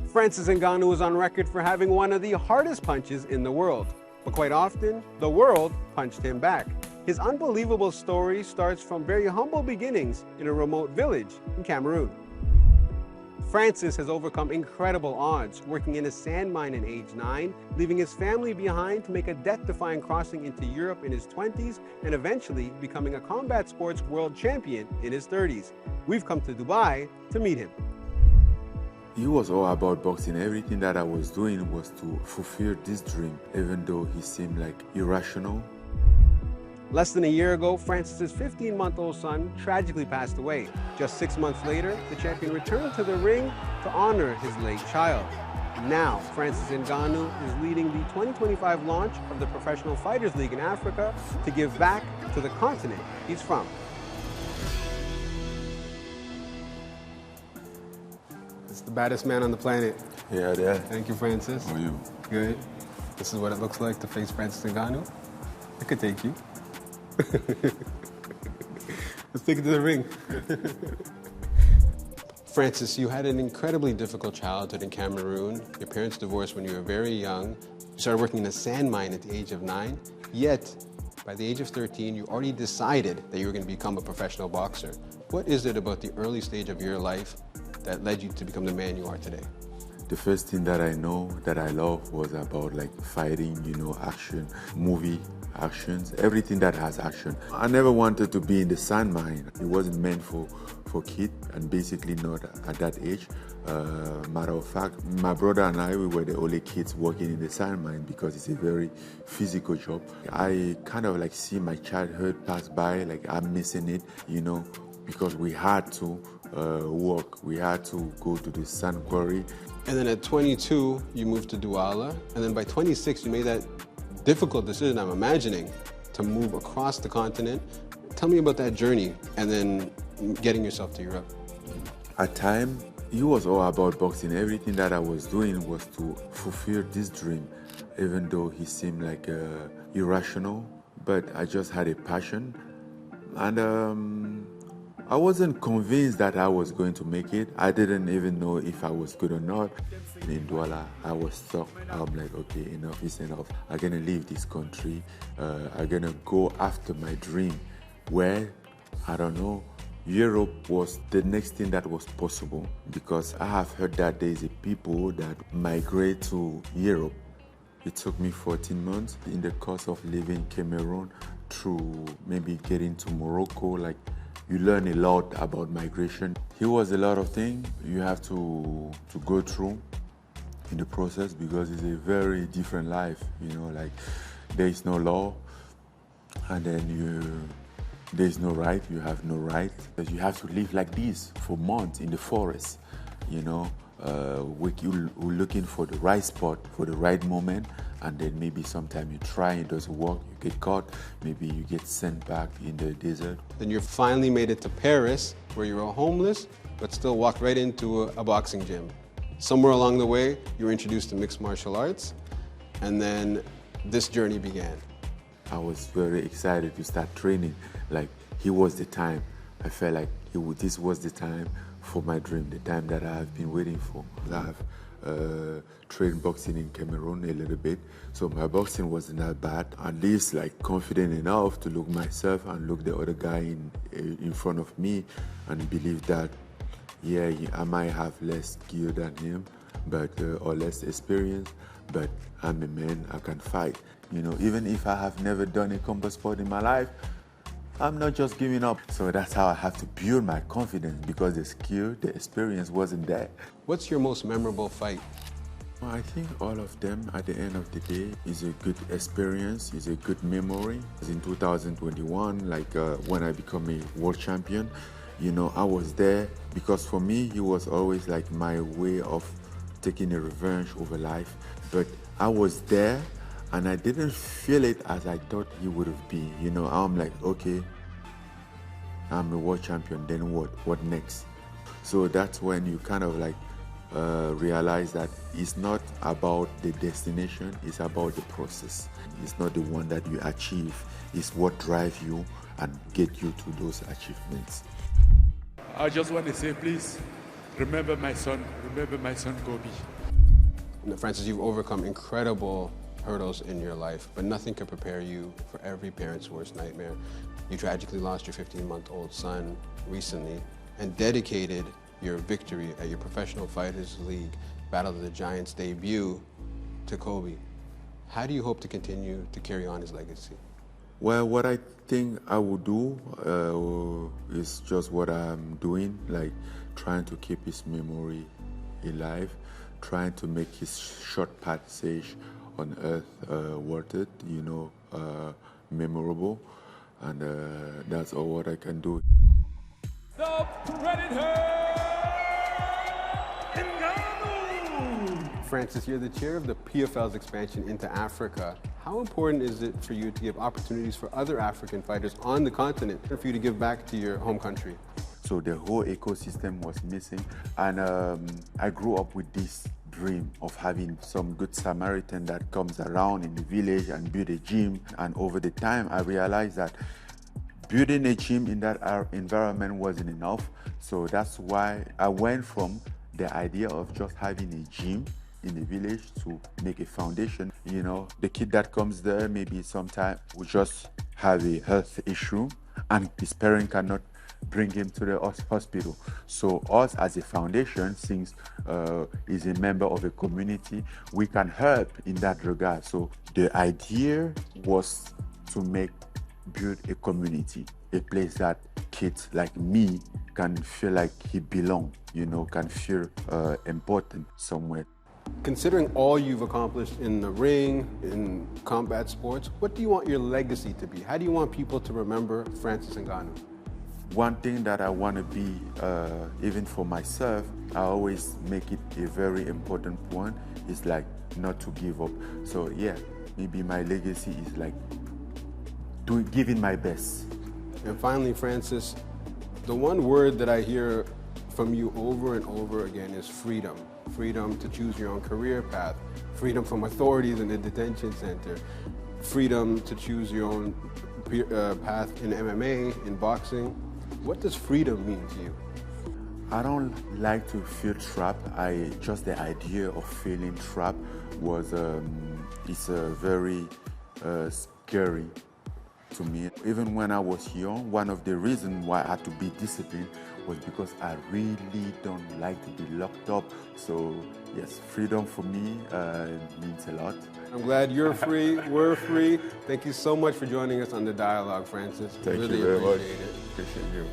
Francis Ngannou is on record for having one of the hardest punches in the world. But quite often, the world punched him back. His unbelievable story starts from very humble beginnings in a remote village in Cameroon. Francis has overcome incredible odds, working in a sand mine at age 9, leaving his family behind to make a death-defying crossing into Europe in his 20s, and eventually becoming a combat sports world champion in his 30s. We've come to Dubai to meet him. He was all about boxing. Everything that I was doing was to fulfill this dream, even though he seemed like irrational. Less than a year ago, Francis's 15-month-old son tragically passed away. Just 6 months later, the champion returned to the ring to honor his late child. Now, Francis Ngannou is leading the 2025 launch of the Professional Fighters League in Africa to give back to the continent he's from. It's the baddest man on the planet. Yeah. Thank you, Francis. How are you? Good. This is what it looks like to face Francis Ngannou. I could take you. Let's take it to the ring. Francis, you had an incredibly difficult childhood in Cameroon. Your parents divorced when you were very young. You started working in a sand mine at the age of 9. Yet, by the age of 13, you already decided that you were going to become a professional boxer. What is it about the early stage of your life that led you to become the man you are today? The first thing that I know that I love was about like fighting, action, movie actions, everything that has action. I never wanted to be in the sand mine. It wasn't meant for kids, and basically not at that age. Matter of fact, my brother and I, we were the only kids working in the sand mine because it's a very physical job. I kind of like see my childhood pass by, like I'm missing it, because we had to work. We had to go to the sand quarry. And then at 22, you moved to Douala. And then by 26, you made that difficult decision, I'm imagining, to move across the continent. Tell me about that journey and then getting yourself to Europe. At time, it was all about boxing. Everything that I was doing was to fulfill this dream, even though he seemed like irrational. But I just had a passion. And I wasn't convinced that I was going to make it. I didn't even know if I was good or not. In Douala, I was stuck. I'm like, okay, enough is enough. I'm gonna leave this country. I'm gonna go after my dream, where, I don't know, Europe was the next thing that was possible, because I have heard that there's a people that migrate to Europe. It took me 14 months in the course of living Cameroon through maybe getting to Morocco. Like, you learn a lot about migration. Here was a lot of things you have to go through in the process, because it's a very different life, like there is no law, and then there's no right, you have no right. You have to live like this for months in the forest, looking for the right spot, for the right moment, and then maybe sometime you try, it doesn't work, you get caught, maybe you get sent back in the desert. Then you finally made it to Paris, where you were homeless, but still walked right into a boxing gym. Somewhere along the way, you were introduced to mixed martial arts, and then this journey began. I was very excited to start training. Like, it was the time. I felt like this was the time for my dream, the time that I have been waiting for. I have trained boxing in Cameroon a little bit, so my boxing wasn't that bad. At least like confident enough to look myself and look the other guy in front of me and believe that, yeah, I might have less skill than him, but or less experience, but I'm a man, I can fight. Even if I have never done a combat sport in my life, I'm not just giving up. So that's how I have to build my confidence, because the skill, the experience wasn't there. What's your most memorable fight? Well, I think all of them, at the end of the day, is a good experience, is a good memory. In 2021, like when I become a world champion, I was there because for me, it was always like my way of taking a revenge over life. But I was there and I didn't feel it as I thought he would have been. I'm like, okay, I'm a world champion, then what? What next? So that's when you kind of like realize that it's not about the destination, it's about the process. It's not the one that you achieve, it's what drives you and get you to those achievements. I just want to say, please, remember my son Gobi. Francis, you've overcome incredible hurdles in your life, but nothing can prepare you for every parent's worst nightmare. You tragically lost your 15-month-old son recently and dedicated your victory at your Professional Fighters League Battle of the Giants debut to Kobe. How do you hope to continue to carry on his legacy? Well, what I think I will do is just what I'm doing, like trying to keep his memory alive, trying to make his short passage on earth worth it, memorable, and that's all what I can do. The Predator, Ngannou! Francis, you're the chair of the PFL's expansion into Africa. How important is it for you to give opportunities for other African fighters on the continent and for you to give back to your home country? So the whole ecosystem was missing, and I grew up with this dream of having some good Samaritan that comes around in the village and build a gym. And over the time, I realized that building a gym in that environment wasn't enough. So that's why I went from the idea of just having a gym in the village to make a foundation. The kid that comes there, maybe sometime will just have a health issue and his parent cannot bring him to the hospital. So us as a foundation, since is a member of a community, we can help in that regard. So the idea was to build a community, a place that kids like me can feel like he belong, can feel important somewhere. Considering all you've accomplished in the ring, in combat sports, what do you want your legacy to be? How do you want people to remember Francis Ngannou? One thing that I want to be, even for myself, I always make it a very important point, is like not to give up. So yeah, maybe my legacy is like giving my best. And finally, Francis, the one word that I hear from you over and over again is freedom. Freedom to choose your own career path, freedom from authorities in the detention center, freedom to choose your own path in MMA, in boxing. What does freedom mean to you? I don't like to feel trapped. Just the idea of feeling trapped was very scary to me. Even when I was young, one of the reasons why I had to be disciplined was because I really don't like to be locked up. So yes, freedom for me means a lot. I'm glad you're free, we're free. Thank you so much for joining us on The Dialogue, Francis. Thank really you very much. Appreciate it. Appreciate you.